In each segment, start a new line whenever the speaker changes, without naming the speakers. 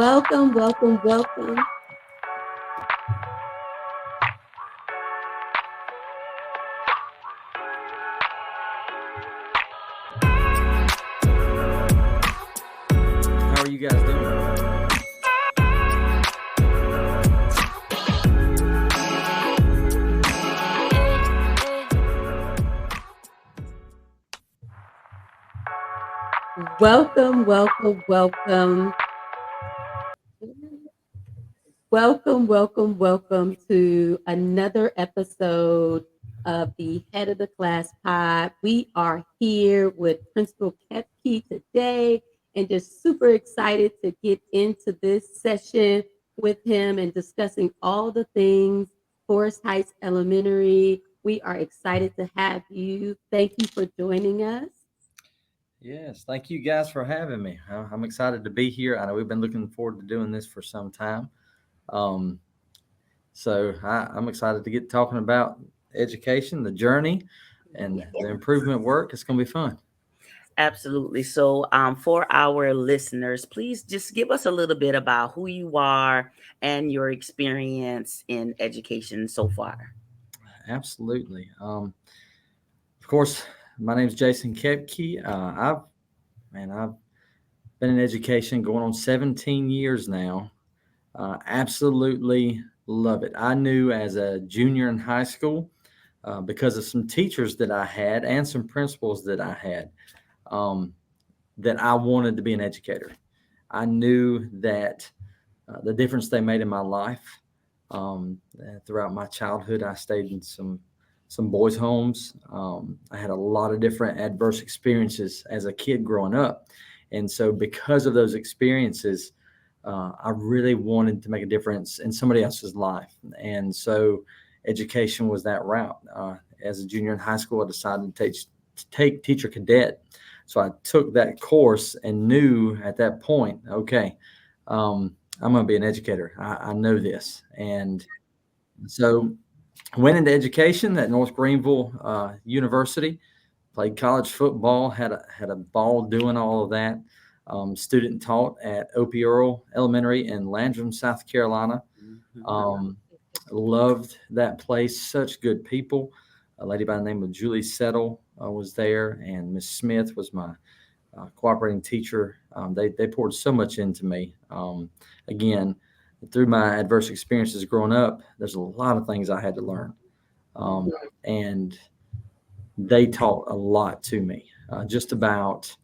Welcome, welcome, welcome.
How are you guys doing?
Welcome, welcome, welcome. Welcome to another episode of the Head of the Class Pod. We are here with Principal Kepke today and just super excited to get into this session with him and discussing all the things Forest Heights Elementary. We are excited to have you. Thank you for joining us.
Yes, thank you guys for having me. I'm excited to be here. I know we've been looking forward to doing this for some time. I'm excited to get talking about education, the journey, and the improvement work. It's going to be fun.
Absolutely. So, for our listeners, please just give us a little bit about who you are and your experience in education so far.
Absolutely. Of course, my name is Jason Kepke. I've been in education going on 17 years now. Absolutely love it. I knew as a junior in high school, because of some teachers that I had and some principals that I had, that I wanted to be an educator. I knew that the difference they made in my life. Throughout my childhood, I stayed in some boys' homes. I had a lot of different adverse experiences as a kid growing up. And so because of those experiences, I really wanted to make a difference in somebody else's life. And so education was that route. As a junior in high school, I decided to take teacher cadet. So I took that course and knew at that point, okay, I'm going to be an educator. I know this. And so went into education at North Greenville University, played college football, had a ball doing all of that. Student taught at Opie Earl Elementary in Landrum, South Carolina. Loved that place. Such good people. A lady by the name of Julie Settle was there, and Miss Smith was my cooperating teacher. They poured so much into me. Again, through my adverse experiences growing up, there's a lot of things I had to learn. And they taught a lot to me, just about,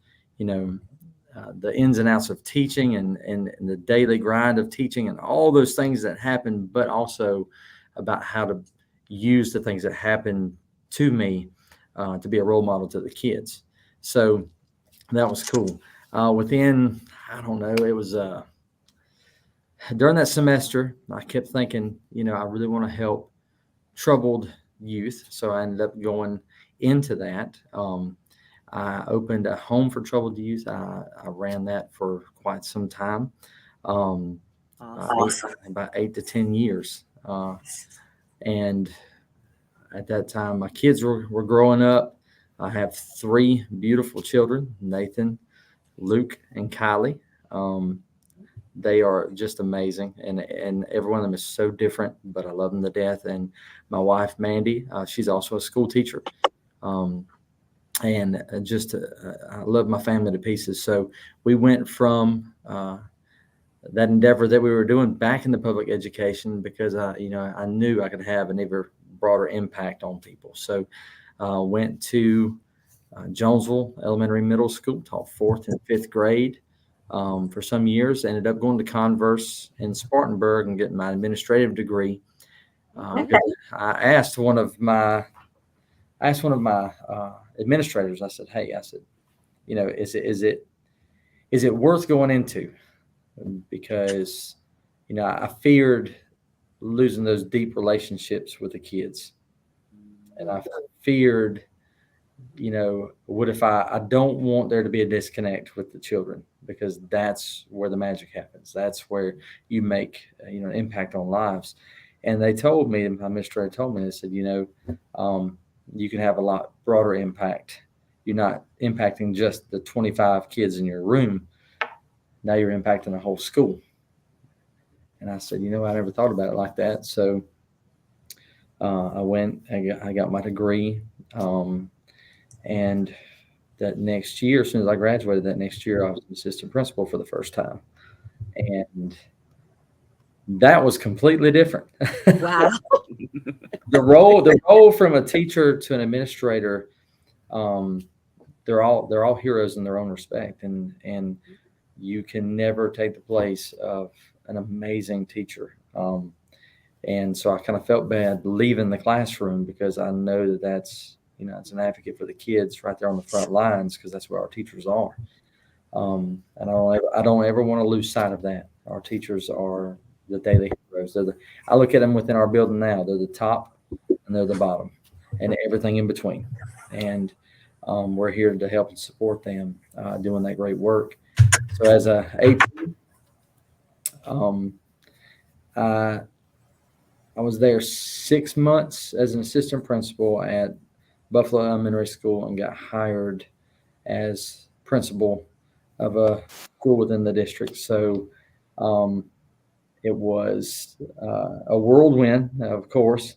the ins and outs of teaching and the daily grind of teaching and all those things that happen, but also about how to use the things that happen to me to be a role model to the kids. So that was cool. Within, I don't know, it was during that semester, I kept thinking, I really want to help troubled youth. So I ended up going into that. I opened a home for troubled youth. I ran that for quite some time,
Awesome.
about 8 to 10 years. And at that time, my kids were growing up. I have 3 beautiful children, Nathan, Luke, and Kylie. They are just amazing, and every one of them is so different, but I love them to death. And my wife, Mandy, she's also a school teacher. And I love my family to pieces. So we went from that endeavor that we were doing back into public education because I knew I could have an even broader impact on people. So went to Jonesville Elementary Middle School, taught 4th and 5th grade for some years. Ended up going to Converse in Spartanburg and getting my administrative degree. I asked one of my administrators. I said, "Hey," I said, is it worth going into? Because I feared losing those deep relationships with the kids, and I feared, what if I don't want there to be a disconnect with the children, because that's where the magic happens. That's where you make an impact on lives. And they told me, my administrator told me, they said, you can have a lot broader impact. You're not impacting just the 25 kids in your room. Now you're impacting a whole school. And I said, I never thought about it like that. So I went, I got my degree. And that next year, as soon as I graduated that next year, I was an assistant principal for the first time. And that was completely different.
Wow.
the role from a teacher to an administrator, um, they're all heroes in their own respect, and you can never take the place of an amazing teacher. And so I kind of felt bad leaving the classroom because I know that it's an advocate for the kids right there on the front lines because that's where our teachers are. And I don't ever want to lose sight of that. Our teachers are the daily heroes. I look at them within our building now. They're the top and they're the bottom and everything in between. And we're here to help and support them doing that great work. So as a AP, um, I I was there 6 months as an assistant principal at Buffalo Elementary School and got hired as principal of a school within the district. So um, it was a whirlwind, of course,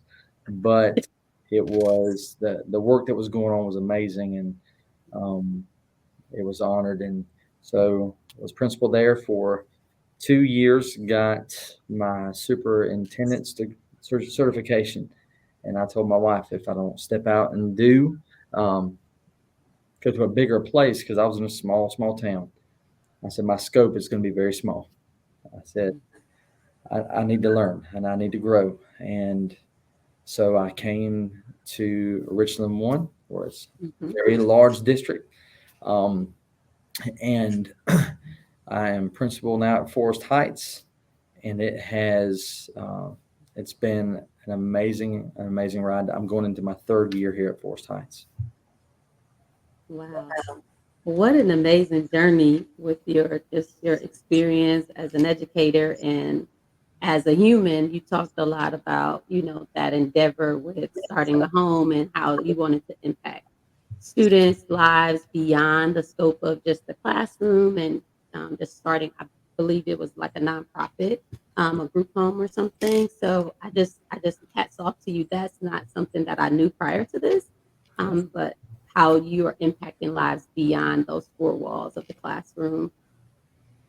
but it was the work that was going on was amazing, and um, it was honored. And so I was principal there for 2 years, got my superintendent's certification. And I told my wife if I don't step out and um, go to a bigger place, because I was in a small town, I said my scope is going to be very small. I said I need to learn and I need to grow. And so I came to Richland 1, where it's a
Mhm.
very large district. Um, and I am principal now at Forest Heights, and it's been an amazing ride. I'm going into my third year here at Forest Heights.
Wow. What an amazing journey with your experience as an educator and as a human. You talked a lot about, that endeavor with starting a home and how you wanted to impact students' lives beyond the scope of just the classroom and just starting. I believe it was like a nonprofit, a group home or something. So I just hats off to you. That's not something that I knew prior to this, but how you are impacting lives beyond those four walls of the classroom.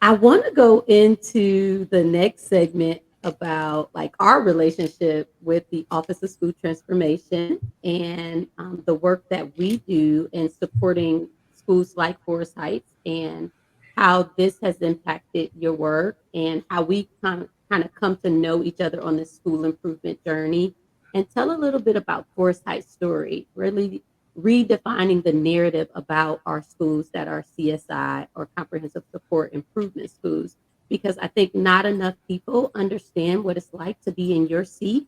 I want to go into the next segment about like our relationship with the Office of School Transformation and the work that we do in supporting schools like Forest Heights and how this has impacted your work and how we kind of come to know each other on this school improvement journey. And tell a little bit about Forest Heights' story, really redefining the narrative about our schools that are CSI or comprehensive support improvement schools, because I think not enough people understand what it's like to be in your seat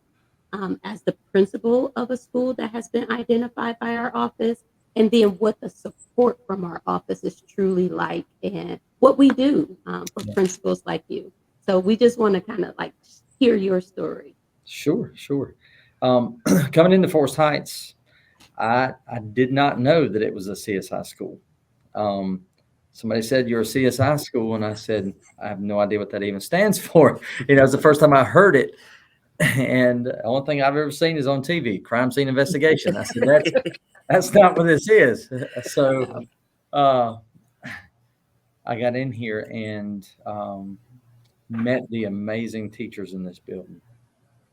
as the principal of a school that has been identified by our office, and then what the support from our office is truly like and what we do for
Yeah.
principals like you. So we just want to kind of like hear your story.
Sure. Coming into Forest Heights, I did not know that it was a CSI school. Um, Somebody said you're a CSI school, and I said I have no idea what that even stands for. It's the first time I heard it, and the only thing I've ever seen is on TV, crime scene investigation. I said that's not what this is. So
No.
uh, I got in here and met the amazing teachers in this building.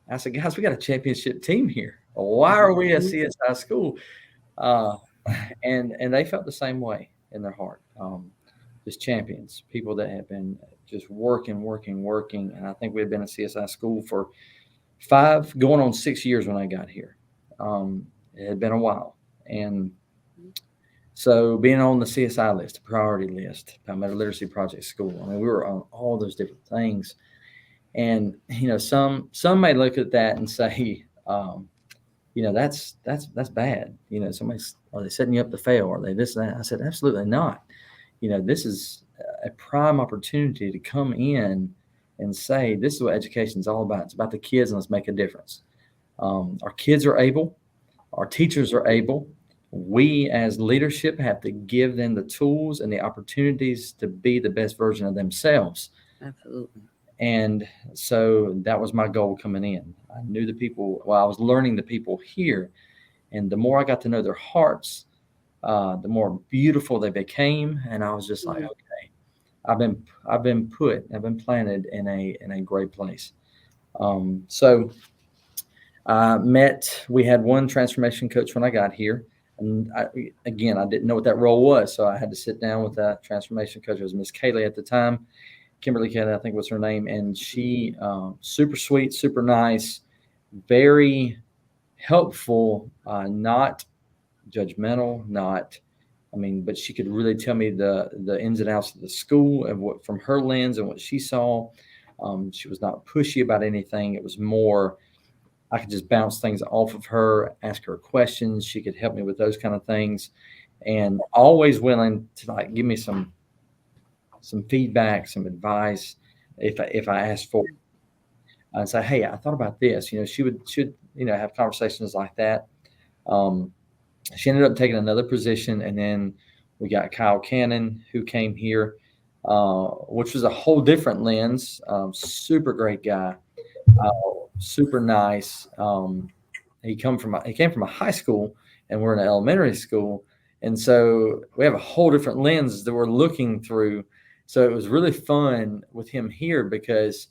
I said, guys, we got a championship team here. Why are we a
Mhm.
CSI school? Uh, and they felt the same way in their heart. Just champions, people that have been just working. And I think we've been a CSI school for going on 6 years when I got here. It had been a while. And so being on the CSI list, the priority list, Palmetto Literacy Project School, I mean, we were on all those different things. And, some may look at that and say, that's bad. Are they setting you up to fail? Are they this and that? I said, absolutely not. This is a prime opportunity to come in and say, this is what education is all about. It's about the kids, and let's make a difference. Our kids are able, our teachers are able. We as leadership have to give them the tools and the opportunities to be the best version of themselves.
Absolutely.
And so that was my goal coming in. I knew the people, well, I was learning the people here. And the more I got to know their hearts, the more beautiful they became. And I was just like,
Mm.
okay, I've been planted in a great place. So we had one transformation coach when I got here. And again, I didn't know what that role was. So I had to sit down with that transformation coach. It was Miss Kaylee at the time. Kimberly Kelly, I think was her name. And she, super sweet, super nice, very helpful, not judgmental, not, I mean, but she could really tell me the ins and outs of the school and what from her lens and what she saw. She was not pushy about anything. It was more, I could just bounce things off of her, ask her questions. She could help me with those kind of things, and always willing to like give me some feedback, some advice if I asked for it. And say, hey, I thought about this. She would have conversations like that. Um, she ended up taking another position, and then we got Kyle Cannon who came here, which was a whole different lens. Super great guy, uh, super nice. He came from a high school, and we're in an elementary school, and so we have a whole different lens that we're looking through. So it was really fun with him here because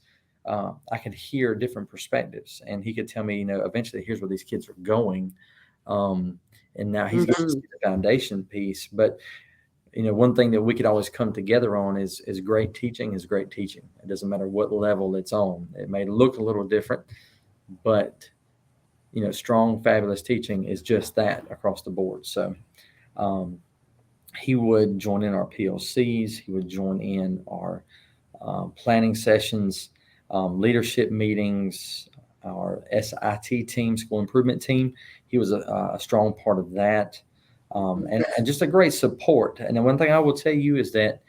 I could hear different perspectives, and he could tell me, eventually here's where these kids are going. Um, and now he's got to
Mhm.
see the foundation piece. But one thing that we could always come together on is great teaching is great teaching. It doesn't matter what level it's on. It may look a little different, but strong, fabulous teaching is just that across the board. So um, he would join in our PLCs. He would join in our planning sessions, leadership meetings, our SIT team, school improvement team. He was a strong part of that, and just a great support. And the one thing I will tell you is that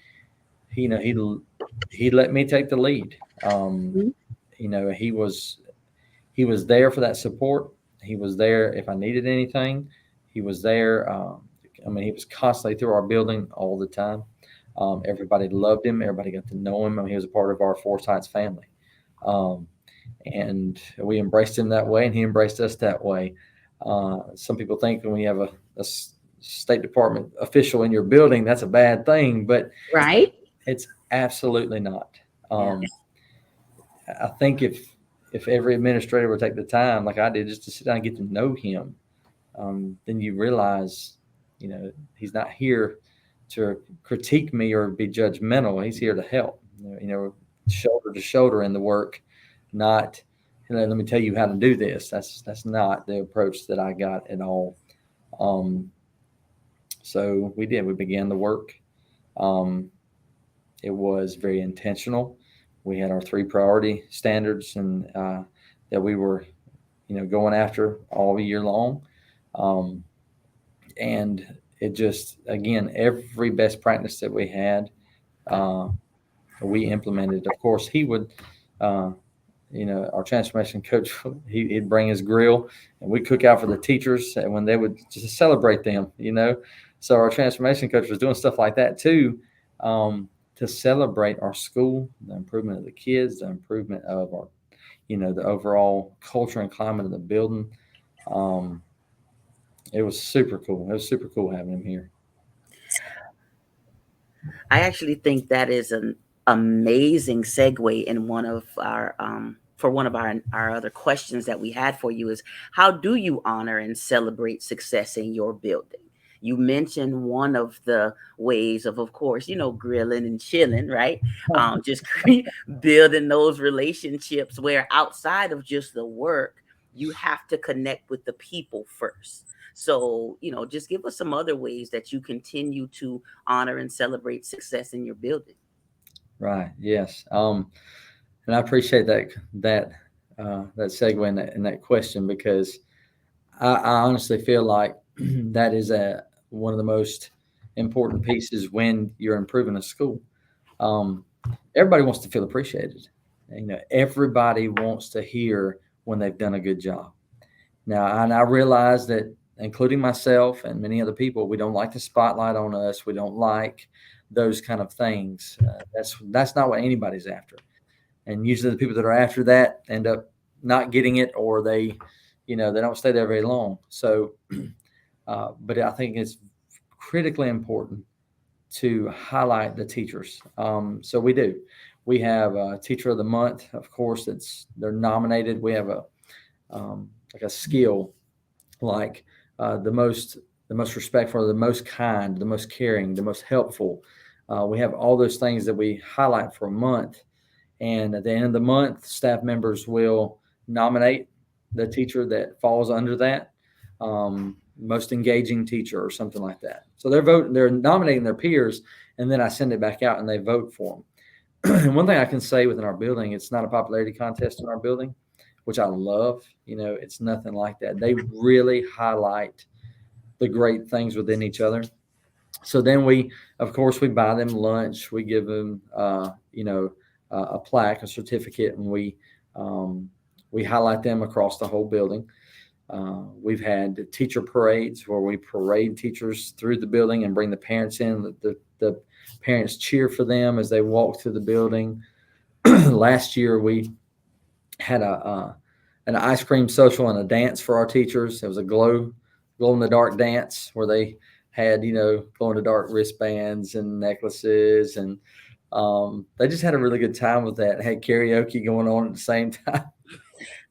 he let me take the lead.
Mhm.
He was there for that support. He was there if I needed anything. He was there. I mean, he was constantly through our building all the time. Everybody loved him. Everybody got to know him. I mean, he was a part of our Forsyths family. Um, and we embraced him that way, and he embraced us that way. Some people think when you have a State Department official in your building, that's a bad thing, but
Right?
it's absolutely not.
Yeah.
I think if every administrator would take the time, like I did, just to sit down and get to know him, then you realize, he's not here to critique me or be judgmental. He's here to help. Shoulder to shoulder in the work, not let me tell you how to do this. That's not the approach that I got at all. Um, so we did. We began the work. Um, it was very intentional. We had our three priority standards, and that we were, going after all year long. Um, and it just, again, every best practice that we had, uh, we implemented. Of course, he would, uh, our transformation coach, he'd bring his grill, and we'd cook out for the teachers, and when they would just celebrate them. So our transformation coach was doing stuff like that too, to celebrate our school, the improvement of the kids, the improvement of our, the overall culture and climate of the building. Um, it was super cool. It was super cool having him here.
I actually think that is an amazing segue in one of our for one of our other questions that we had for you is how do you honor and celebrate success in your building? You mentioned one of the ways of course, grilling and chilling, right? Just building those relationships where outside of just the work, you have to connect with the people first. So, just give us some other ways that you continue to honor and celebrate success in your building.
Right. Yes. And I appreciate that segue in that question because I honestly feel like that is one of the most important pieces when you're improving a school. Um, Everybody wants to feel appreciated. Everybody wants to hear when they've done a good job. Now, and I realize that, including myself and many other people, we don't like the spotlight on us. We don't like those kind of things. That's not what anybody's after. and usually the people that are after that end up not getting it, or they don't stay there very long. So, but I think it's critically important to highlight the teachers. So we do. We have a teacher of the month, of course. They're nominated. We have like a skill, like the most respectful, the most kind, the most caring, the most helpful. We have all those things that we highlight for a month, and at the end of the month, staff members will nominate the teacher that falls under that, most engaging teacher or something like that. So they're nominating their peers, and then I send it back out and they vote for them. And one thing I can say within our building, it's not a popularity contest in our building, which I love. It's nothing like that. They really highlight the great things within each other. So then of course, we buy them lunch. We give them, a plaque, a certificate, and we highlight them across the whole building. We've had teacher parades where we parade teachers through the building and bring the parents in. The parents cheer for them as they walk through the building. Last year, we had an ice cream social and a dance for our teachers. It was a glow in the dark dance where they had glow in the dark wristbands and necklaces, and they just had a really good time with that. Had karaoke going on at the same time,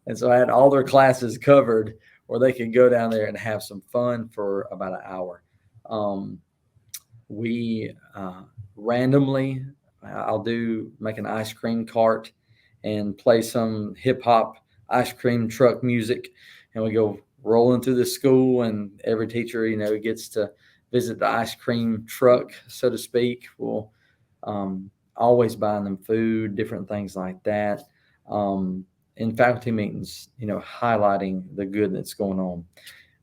and so I had all their classes covered where they could go down there and have some fun for about an hour. We randomly, I'll make an ice cream cart and play some hip hop ice cream truck music, and we go rolling through the school, and every teacher, gets to visit the ice cream truck, so to speak. We'll always buying them food, different things like that. In faculty meetings, highlighting the good that's going on.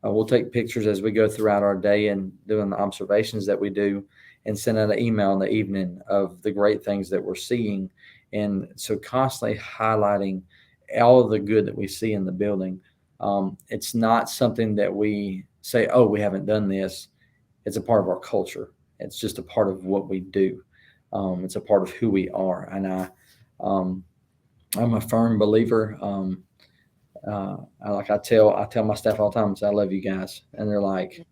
We'll take pictures as we go throughout our day and doing the observations that we do, and send out an email in the evening of the great things that we're seeing. And so constantly highlighting all of the good that we see in the building. It's not something that we say, oh, we haven't done this. It's a part of our culture. It's just a part of what we do. It's a part of who we are. And I'm a firm believer. I tell my staff all the time, I love you guys. And they're like,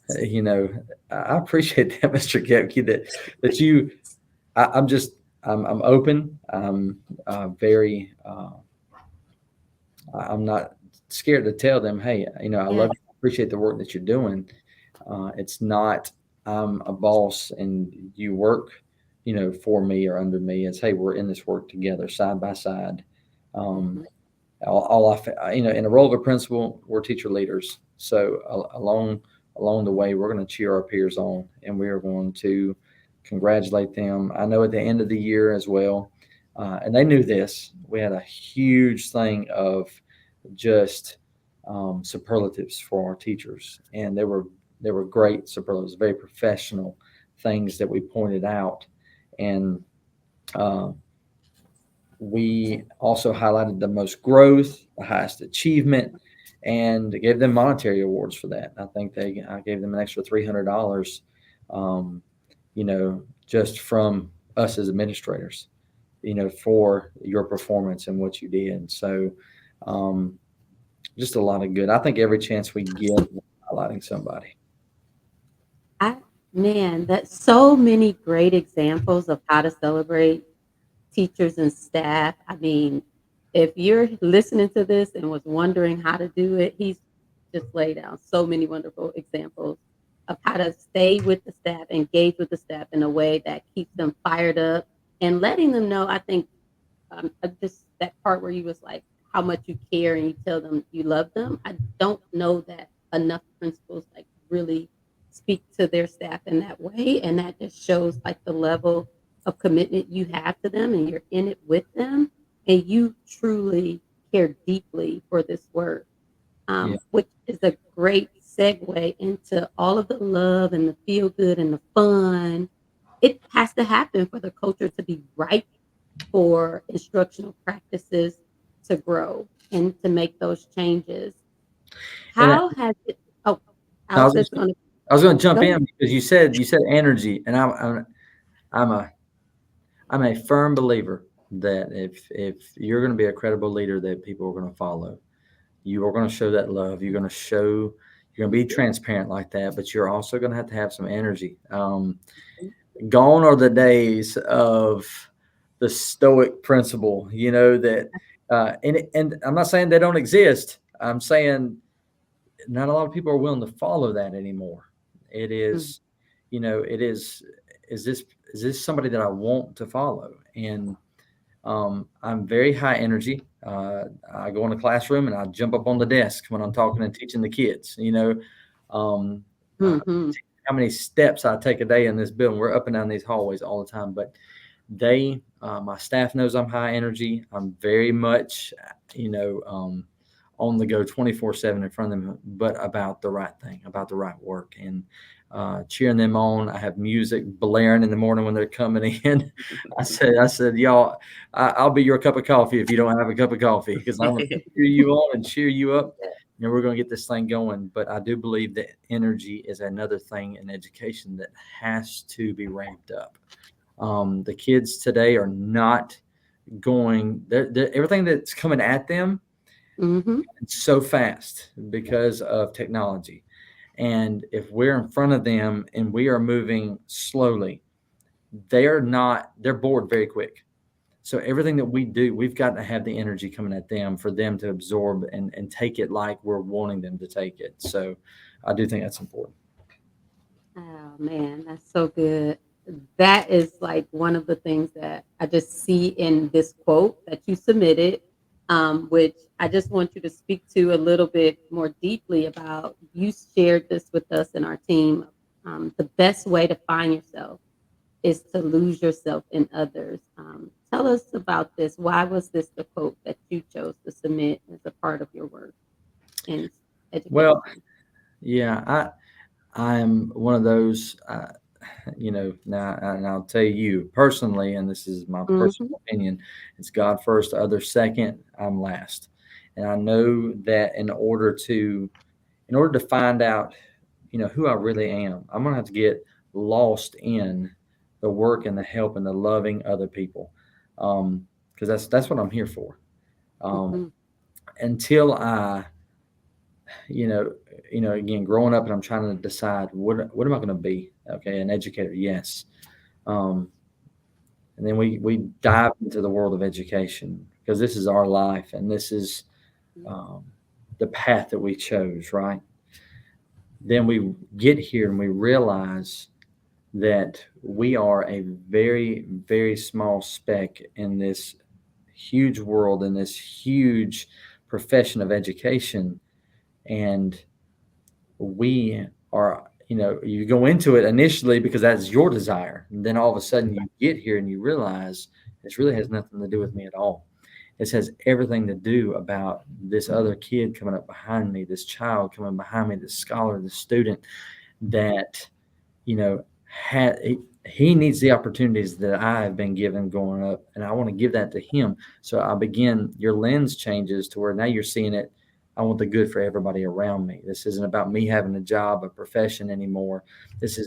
I appreciate that, Mr. Gepke, that you, I'm open. I'm very, I'm not scared to tell them, hey, I love you, appreciate the work that you're doing. It's not, I'm a boss and you work, for me or under me. It's, hey, we're in this work together, side by side. In the role of a principal, we're teacher leaders. So along the way, we're going to cheer our peers on, and we are going to congratulate them. I know at the end of the year as well, and they knew this, we had a huge thing of just superlatives for our teachers, and they were great superlatives, very professional things that we pointed out. And we also highlighted the most growth, the highest achievement, and gave them monetary awards for that. I think I gave them an extra $300, just from us as administrators, for your performance and what you did. So just a lot of good. I think every chance we get, we're highlighting somebody.
That's so many great examples of how to celebrate teachers and staff. I mean, if you're listening to this and was wondering how to do it, he's just laid out so many wonderful examples of how to stay with the staff, engage with the staff in a way that keeps them fired up, and letting them know, I think, just that part where you was like, how much you care and you tell them you love them. I don't know that enough principals like really speak to their staff in that way. And that just shows like the level of commitment you have to them, and you're in it with them, and you truly care deeply for this work, which is a great segue into all of the love and the feel good and the fun. It has to happen for the culture to be right, for instructional practices to grow and to make those changes. How has it? Oh,
I was going to jump
Go
in because you said energy, and I'm a firm believer that if you're going to be a credible leader that people are going to follow, you are going to show that love. You're going to be transparent like that, but you're also going to have some energy. Gone are the days of the stoic principle, that, and I'm not saying they don't exist. I'm saying not a lot of people are willing to follow that anymore. It is, it is this somebody that I want to follow? And I'm very high energy. I go in the classroom and I jump up on the desk when I'm talking and teaching the kids. Um, uh,
Mm-hmm.
how many steps I take a day in this building. We're up and down these hallways all the time, but my staff knows I'm high energy. I'm very much, on the go 24/7 in front of them, but about the right thing, about the right work, and cheering them on. I have music blaring in the morning when they're coming in. I said, y'all, I'll be your cup of coffee if you don't have a cup of coffee, because I'm going to cheer you on and cheer you up. And we're going to get this thing going. But I do believe that energy is another thing in education that has to be ramped up. The kids today are not everything that's coming at them
Mm-hmm.
so fast because of technology. And if we're in front of them and we are moving slowly, they're bored very quick. So everything that we do, we've got to have the energy coming at them for them to absorb and take it like we're wanting them to take it. So I do think that's important.
Oh man, that's so good. That is like one of the things that I just see in this quote that you submitted, which I just want you to speak to a little bit more deeply about. You shared this with us and our team. The best way to find yourself is to lose yourself in others. Tell us about this. Why was this the quote that you chose to submit as a part of your work in education?
Well, yeah, I'm one of those, now, and I'll tell you personally, and this is my
Mm-hmm.
personal opinion, it's God first, others second, I'm last. And I know that in order to find out, who I really am, I'm going to have to get lost in the work and the help and the loving other people. Because that's what I'm here for. Um,
Mm-hmm.
until I, you know, again, growing up and I'm trying to decide what am I going to be? Okay, an educator, yes. Um, and then we dive into the world of education because this is our life and this is um, the path that we chose, right? Then we get here and we realize that we are a very, very small speck in this huge world, in this huge profession of education. And we are, you go into it initially because that's your desire. And then all of a sudden you get here and you realize this really has nothing to do with me at all. This has everything to do about this other kid coming up behind me, this child coming behind me, this scholar, this student that, he needs the opportunities that I have been given growing up, and I want to give that to him. So your lens changes to where now you're seeing it. I want the good for everybody around me. This isn't about me having a job, a profession anymore. It's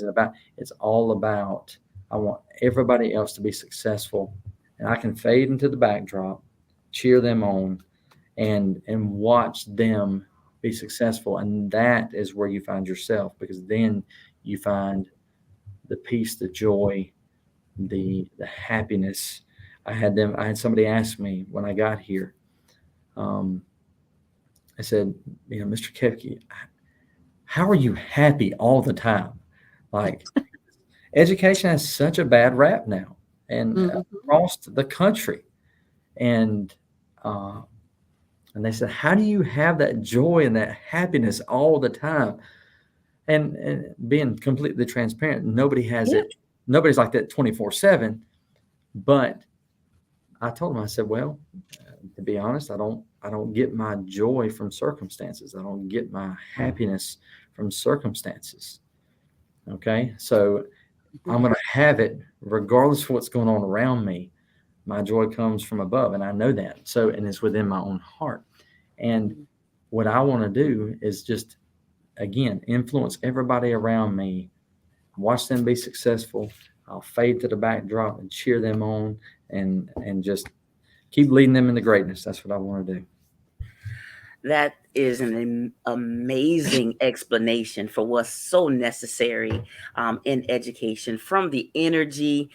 all about, I want everybody else to be successful, and I can fade into the backdrop, cheer them on, and watch them be successful. And that is where you find yourself, because then you find the peace, the joy, the happiness. I had somebody ask me when I got here. Um, I said, Mr. Kepke, how are you happy all the time? Like, education has such a bad rap now, and
Mm-hmm.
across the country. And uh, and they said, how do you have that joy and that happiness all the time? And being completely transparent, nobody has
Yeah.
it. Nobody's like that 24/7. But I told him, I said, well, to be honest, I don't get my joy from circumstances. I don't get my happiness from circumstances. Okay, so I'm going to have it regardless of what's going on around me. My joy comes from above, and I know that. So, and it's within my own heart. And what I want to do is just, again, influence everybody around me, watch them be successful, I'll fade to the backdrop and cheer them on, and just keep leading them into greatness. That's what I want to do.
That is an amazing explanation for what's so necessary in education, from the energy,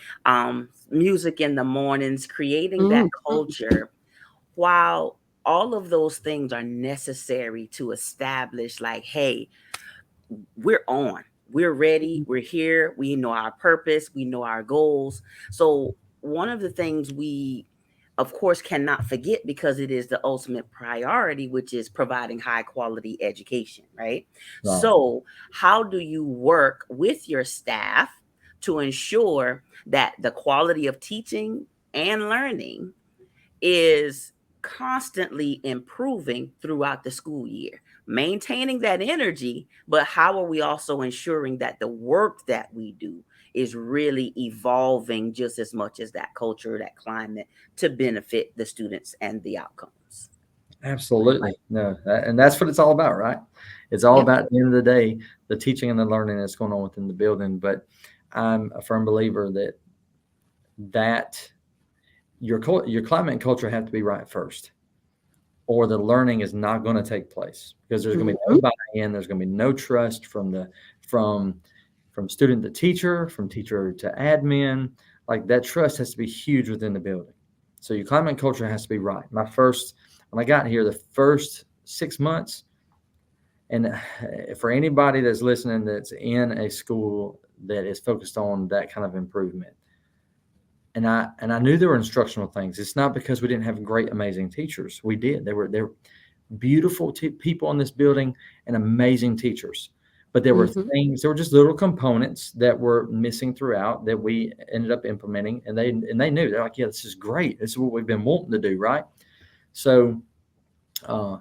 music in the mornings, creating that
Mhm.
culture. While all of those things are necessary to establish, like, hey, we're on, we're ready, we're here, we know our purpose, we know our goals. So one of the things we of course cannot forget, because it is the ultimate priority, which is providing high quality education, right?
Right.
So how do you work with your staff to ensure that the quality of teaching and learning is constantly improving throughout the school year, maintaining that energy, but how are we also ensuring that the work that we do is really evolving just as much as that culture, that climate, to benefit the students and the outcomes?
Absolutely. No, and that's what it's all about, right? It's all
Yep.
about, at the end of the day, the teaching and the learning that's going on within the building. But I'm a firm believer that your climate and culture have to be right first, or the learning is not going to take place, because there's going to be no
Mhm.
buy-in. There's going to be no trust from from student to teacher, from teacher to admin. Like, that trust has to be huge within the building. So your climate and culture has to be right. When I got here, the first 6 months, and for anybody that's listening that's in a school that is focused on that kind of improvement, and I knew there were instructional things. It's not because we didn't have great, amazing teachers. We did. They were beautiful people in this building and amazing teachers. But there were
Mhm.
things, there were just little components that were missing throughout that we ended up implementing, and they knew. They're like, yeah, this is great. This is what we've been wanting to do, right? So, uh,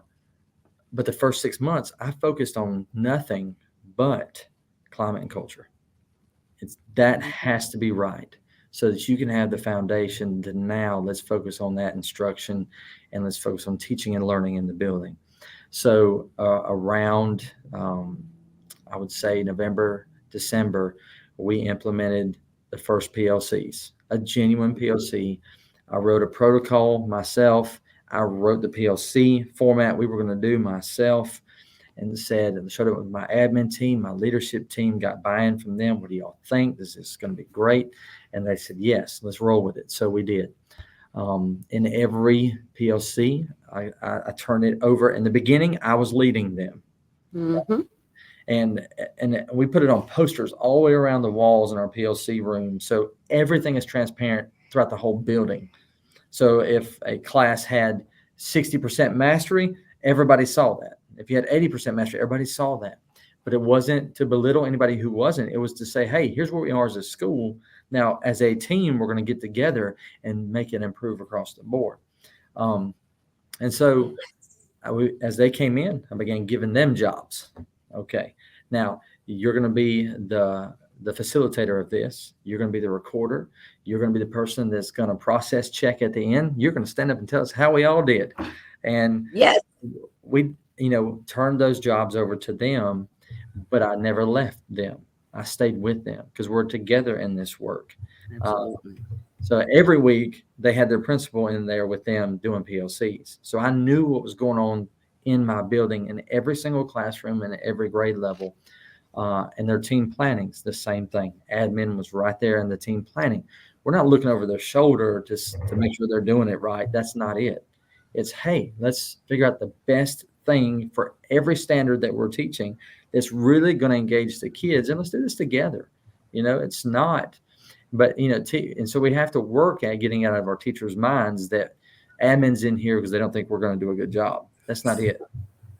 but the first 6 months, I focused on nothing but climate and culture. That has to be right, so that you can have the foundation to, now let's focus on that instruction, and let's focus on teaching and learning in the building. So around, I would say, November, December, we implemented the first PLCs, a genuine PLC. I wrote a protocol myself. I wrote the PLC format we were going to do myself, and showed it with my admin team, my leadership team, got buy-in from them. What do y'all think? This is going to be great. And they said, yes, let's roll with it. So we did. In every PLC, I turned it over. In the beginning, I was leading them.
Mhm.
And we put it on posters all the way around the walls in our PLC room. So everything is transparent throughout the whole building. So if a class had 60% mastery, everybody saw that. If you had 80% mastery, everybody saw that. But it wasn't to belittle anybody who wasn't. It was to say, hey, here's where we are as a school. Now, as a team, we're going to get together and make it improve across the board. And so as they came in, I began giving them jobs. Okay, now you're going to be the facilitator of this. You're going to be the recorder. You're going to be the person that's going to process check at the end. You're going to stand up and tell us how we all did. And
Yes.
we, turned those jobs over to them, but I never left them. I stayed with them because we're together in this work. Uh,
Absolutely.
so every week they had their principal in there with them doing PLCs. So I knew what was going on in my building in every single classroom and at every grade level. And their team planning's the same thing. Admin was right there in the team planning. We're not looking over their shoulder to make sure they're doing it right. That's not it. It's, hey, let's figure out the best thing for every standard that we're teaching that's really going to engage the kids, and let's do this together. It's not, but and so we have to work at getting out of our teachers' minds that admin's in here because they don't think we're going to do a good job. That's not it.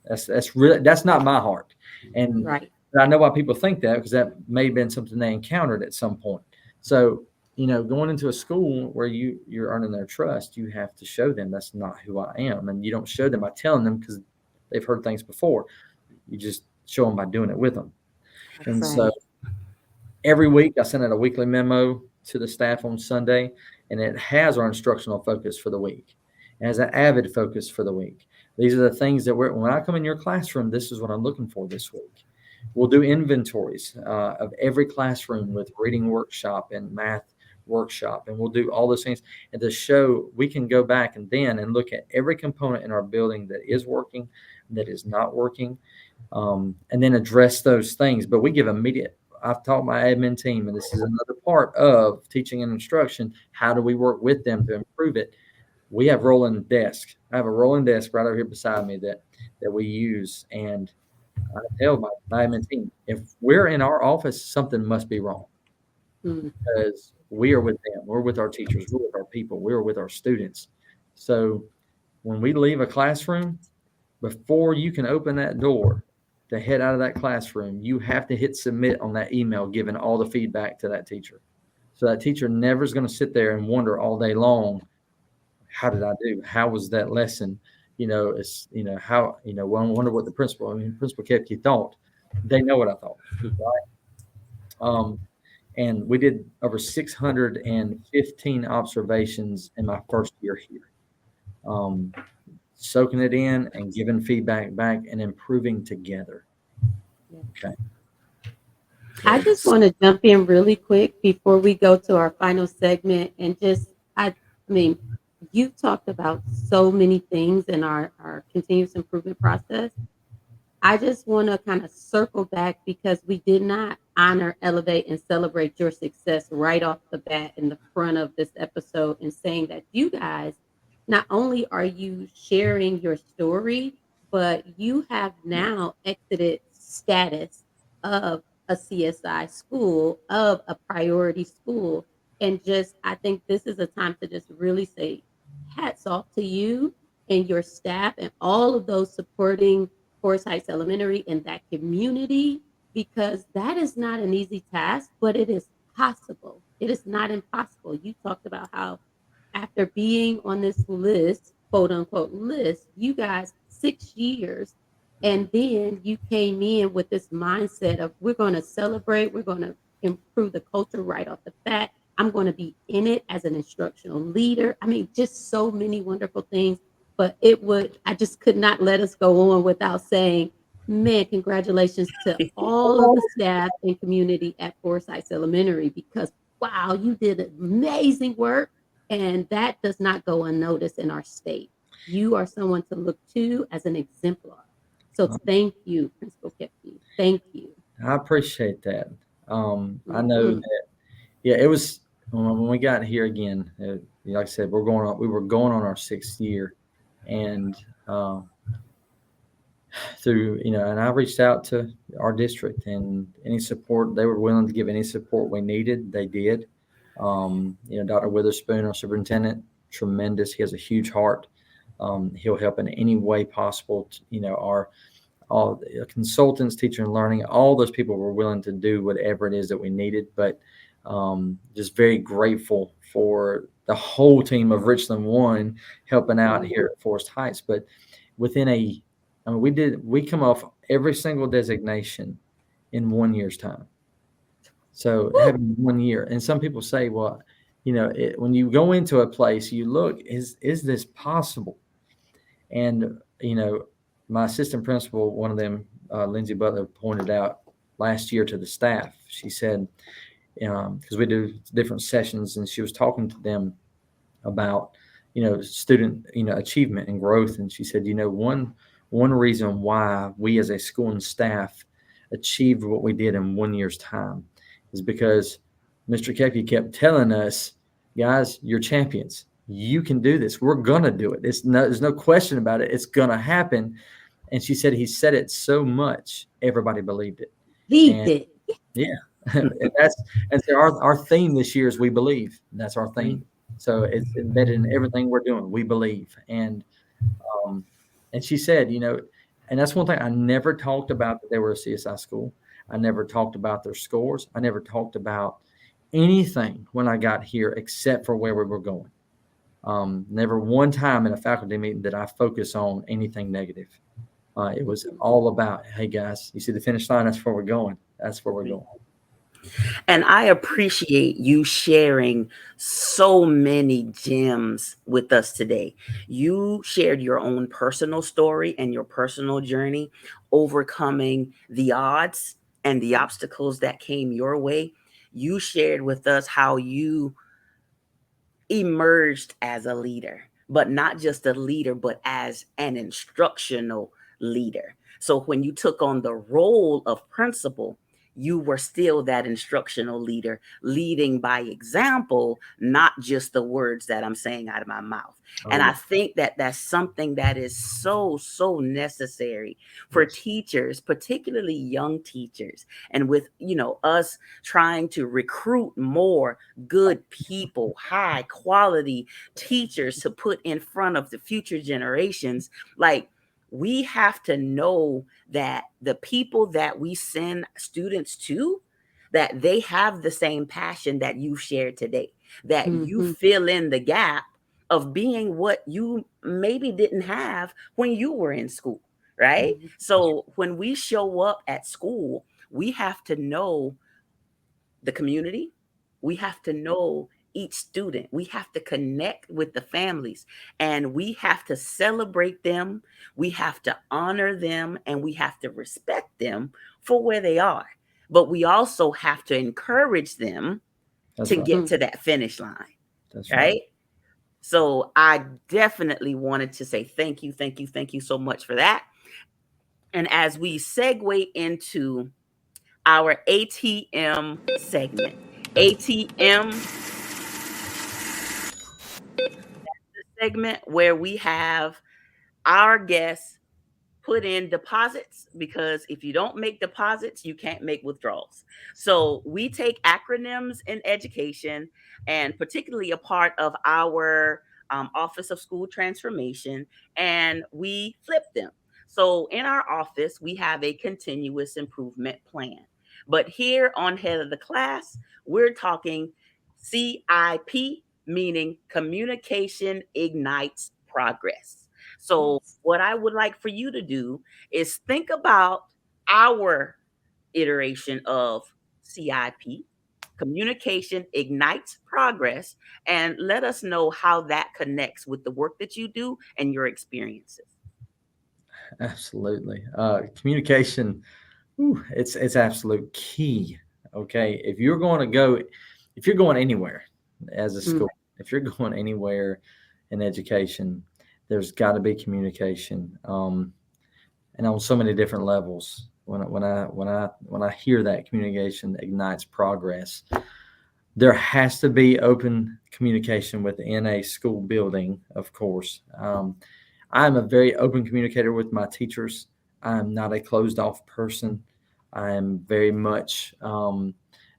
That's not my heart. And
Right.
I know why people think that, because that may have been something they encountered at some point. So, going into a school where you're earning their trust, you have to show them that's not who I am. And you don't show them by telling them because they've heard things before. You just show them by doing it with them. And
That's
so
Right.
every week I send out a weekly memo to the staff on Sunday, and it has our instructional focus for the week. It has an avid focus for the week. These are the things that when I come in your classroom, this is what I'm looking for this week. We'll do inventories of every classroom with reading workshop and math workshop, and we'll do all those things. And to show, we can go back and look at every component in our building that is working, that is not working, and then address those things. But we give immediate. I've taught my admin team, and this is another part of teaching and instruction. How do we work with them to improve it? We have rolling desk. I have a rolling desk right over here beside me that we use, and I tell my admin team, if we're in our office, something must be wrong,
Mm.
because we are with them. We're with our teachers. We're with our people. We're with our students. So when we leave a classroom, before you can open that door to head out of that classroom, you have to hit submit on that email, giving all the feedback to that teacher. So that teacher never is going to sit there and wonder all day long, how did I do? How was that lesson? It's, how, well, I wonder what the principal kept you thought. They know what I thought, right? And we did over 615 observations in my first year here. Soaking it in and giving feedback back and improving together. Okay.
I just want to jump in really quick before we go to our final segment and I mean, you talked about so many things in our continuous improvement process. I just want to kind of circle back because we did not honor, elevate, and celebrate your success right off the bat in the front of this episode, and saying that you guys, not only are you sharing your story, but you have now exited status of a CSI school, of a priority school. And just, I think this is a time to just really say hats off to you and your staff and all of those supporting Forest Heights Elementary and that community, because that is not an easy task, but it is possible. It is not impossible. You talked about how after being on this list, quote unquote list, you guys 6 years, and then you came in with this mindset of we're going to celebrate, we're going to improve the culture right off the bat. I'm going to be in it as an instructional leader. I mean, just so many wonderful things. But I just could not let us go on without saying, man, congratulations to all of the staff and community at Forest Heights Elementary, because wow, you did amazing work. And that does not go unnoticed in our state. You are someone to look to as an exemplar. So thank you, Principal Kepke. Thank you.
I appreciate that. I know
Mhm.
that, yeah, it was when we got here again, like I said, we were going on our 6th year, and and I reached out to our district, and any support they were willing to give, any support we needed, they did. Dr. Witherspoon, our superintendent, tremendous. He has a huge heart. He'll help in any way possible. Our all the consultants, teacher and learning, all those people were willing to do whatever it is that we needed. But just very grateful for the whole team of Richland One helping out here at Forest Heights. But within we come off every single designation in 1 year's time. So having 1 year, and some people say, well, when you go into a place, you look, is this possible? And, my assistant principal, one of them, Lindsay Butler, pointed out last year to the staff. She said, because we do different sessions, and she was talking to them about, student, achievement and growth. And she said, one reason why we as a school and staff achieved what we did in 1 year's time is because Mr. Kepi kept telling us, guys, you're champions. You can do this. We're going to do it. There's no question about it. It's going to happen. And she said he said it so much, everybody believed it.
Leave
And
it.
yeah, and so our theme this year is we believe. That's our theme. So it's embedded in everything we're doing. We believe. And she said, and that's one thing I never talked about, that they were a CSI school. I never talked about their scores. I never talked about anything when I got here except for where we were going. Never one time in a faculty meeting did I focus on anything negative. It was all about, hey guys, you see the finish line? That's where we're going. That's where we're going.
And I appreciate you sharing so many gems with us today. You shared your own personal story and your personal journey, overcoming the odds and the obstacles that came your way. You shared with us how you emerged as a leader, but not just a leader, but as an instructional leader. So when you took on the role of principal, you were still that instructional leader, leading by example, not just the words that I'm saying out of my mouth.
Oh
And I
yeah.
think that that's something that is so, so necessary for
Yes.
teachers, particularly young teachers. And with, us trying to recruit more good people, high quality teachers to put in front of the future generations. Like, we have to know that the people that we send students to, that they have the same passion that you shared today, that you
Mhm.
fill in the gap of being what you maybe didn't have when you were in school, right?
Mhm.
So when we show up at school, we have to know the community. We have to know each student. We have to connect with the families, and we have to celebrate them. We have to honor them, and we have to respect them for where they are. But we also have to encourage them to
That's right.
get
Mhm.
to that finish line,
That's right.
right? So I definitely wanted to say thank you, thank you, thank you so much for that. And as we segue into our ATM segment, ATM segment where we have our guests put in deposits, because if you don't make deposits, you can't make withdrawals. So we take acronyms in education, and particularly a part of our Office of School Transformation, and we flip them. So in our office, we have a continuous improvement plan. But here on Head of the Class, we're talking CIP, meaning Communication Ignites Progress. So
Yes.
what I would like for you to do is think about our iteration of CIP, Communication Ignites Progress, and let us know how that connects with the work that you do and your experiences.
Absolutely. Communication. It's absolute key. Okay, if you're going anywhere as a
Mm.
school, if you're going anywhere in education, there's got to be communication, and on so many different levels. When I hear that communication ignites progress, there has to be open communication within a school building. Of course, I'm a very open communicator with my teachers. I'm not a closed off person. I am very much.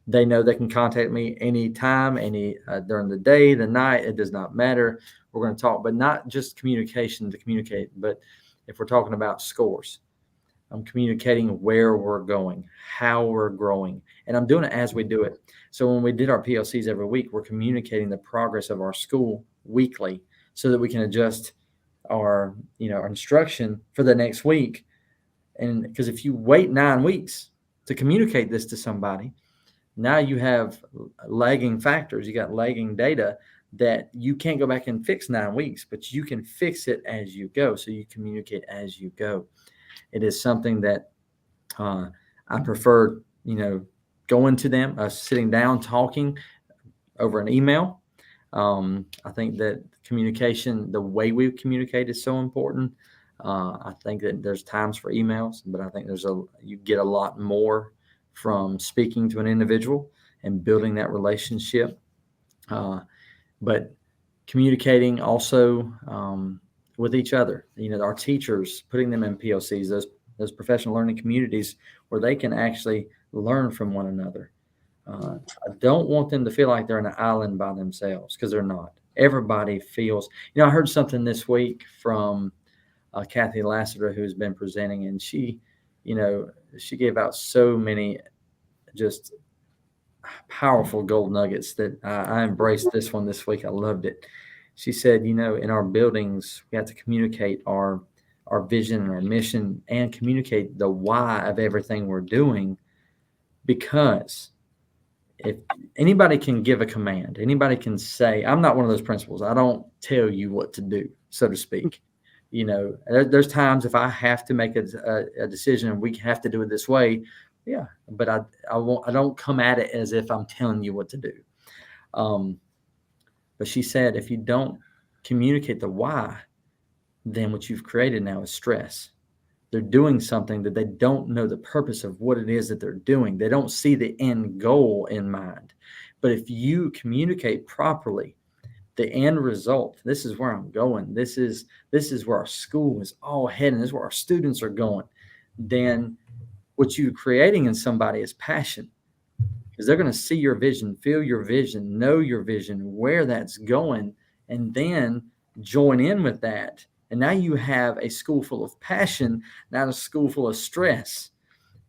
They know they can contact me anytime, any during the day, the night. It does not matter. We're going to talk, but not just communication to communicate. But if we're talking about scores, I'm communicating where we're going, how we're growing, and I'm doing it as we do it. So when we did our PLCs every week, we're communicating the progress of our school weekly so that we can adjust our instruction for the next week. And because if you wait 9 weeks to communicate this to somebody, now you have lagging factors, you got lagging data that you can't go back and fix 9 weeks, but you can fix it as you go. So you communicate as you go. It is something that uh, I prefer, going to them, sitting down, talking over an email. I think that communication, the way we communicate, is so important. I think that there's times for emails, but I think you get a lot more from speaking to an individual and building that relationship. Uh, but communicating also with each other, our teachers, putting them in POCs, those professional learning communities where they can actually learn from one another.
Mm.
I don't want them to feel like they're on an island by themselves, because they're not. Everybody feels. I heard something this week from Kathy Lassiter, who's been presenting, and you know, she gave out so many just powerful gold nuggets that I embraced this one this week. I loved it. She said, in our buildings, we have to communicate our vision and our mission, and communicate the why of everything we're doing, because if anybody can give a command, anybody can say, I'm not one of those principals. I don't tell you what to do, so to speak. There's times if I have to make a decision and we have to do it this way, yeah, but I don't come at it as if I'm telling you what to do. Um, but she said, if you don't communicate the why, then what you've created now is stress. They're doing something that they don't know the purpose of what it is that they're doing. They don't see the end goal in mind. But if you communicate properly, the end result, this is where I'm going, this is where our school is all heading, this is where our students are going, then what you're creating in somebody is passion, because they're going to see your vision, feel your vision, know your vision, where that's going, and then join in with that. And now you have a school full of passion, not a school full of stress,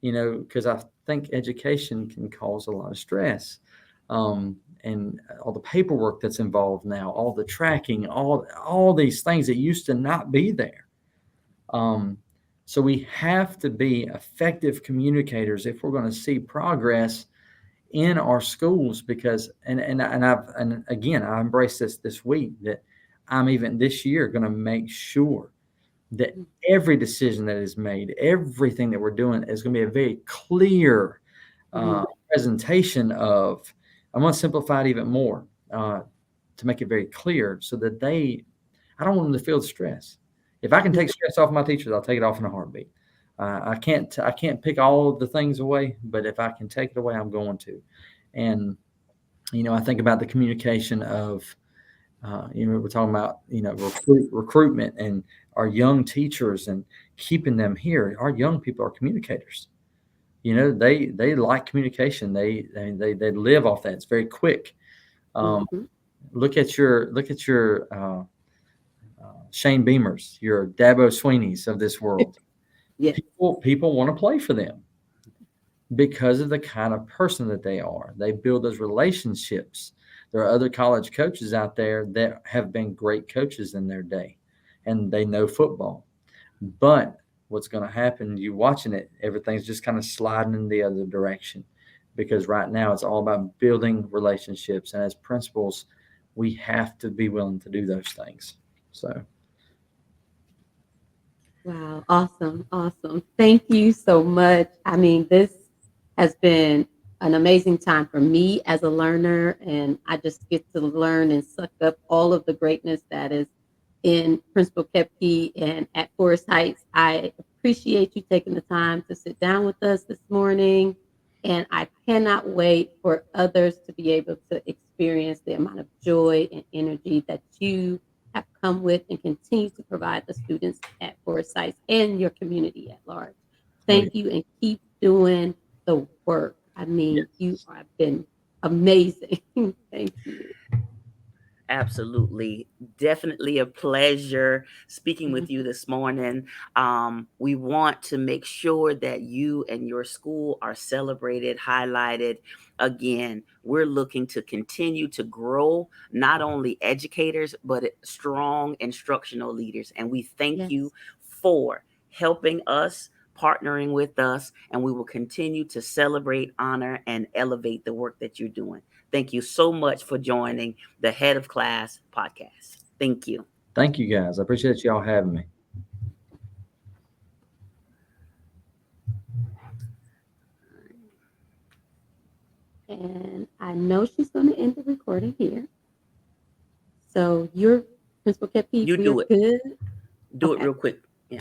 because I think education can cause a lot of stress. And all the paperwork that's involved now, all the tracking, all these things that used to not be there. So we have to be effective communicators if we're going to see progress in our schools, because and again, I embrace this week that I'm even this year going to make sure that every decision that is made, everything that we're doing is going to be a very clear presentation of. I'm going to simplify it even more to make it very clear, so that I don't want them to feel the stress. If I can take stress off my teachers, I'll take it off in a heartbeat. I can't pick all of the things away, but if I can take it away, I'm going to. And I think about the communication of we're talking about recruitment and our young teachers and keeping them here. Our young people are communicators. They like communication. They live off that. It's very quick. Look at your Shane Beamers, your Dabo Sweeneys of this world.
Yes.
People want to play for them because of the kind of person that they are. They build those relationships. There are other college coaches out there that have been great coaches in their day, and they know football. But what's going to happen, you watching it, everything's just kind of sliding in the other direction, because right now it's all about building relationships. And as principals, we have to be willing to do those things. So.
Wow. Awesome. Awesome. Thank you so much. I mean, this has been an amazing time for me as a learner, and I just get to learn and suck up all of the greatness that is in Principal Kepke and at Forest Heights. I appreciate you taking the time to sit down with us this morning, and I cannot wait for others to be able to experience the amount of joy and energy that you have come with and continue to provide the students at Forest Heights and your community at large. Thank you, and keep doing the work. I mean, you have been amazing. Thank you.
Absolutely. Definitely a pleasure speaking with you this morning. We want to make sure that you and your school are celebrated, highlighted. Again, we're looking to continue to grow not only educators, but strong instructional leaders. And we thank you for helping us, partnering with us, and we will continue to celebrate, honor, and elevate the work that you're doing. Thank you so much for joining the Head of Class podcast. Thank you.
Thank you, guys. I appreciate y'all having me.
And I know she's going to end the recording here. So you're Principal Kepke.
You do it.
Good.
Do it real quick. Yeah.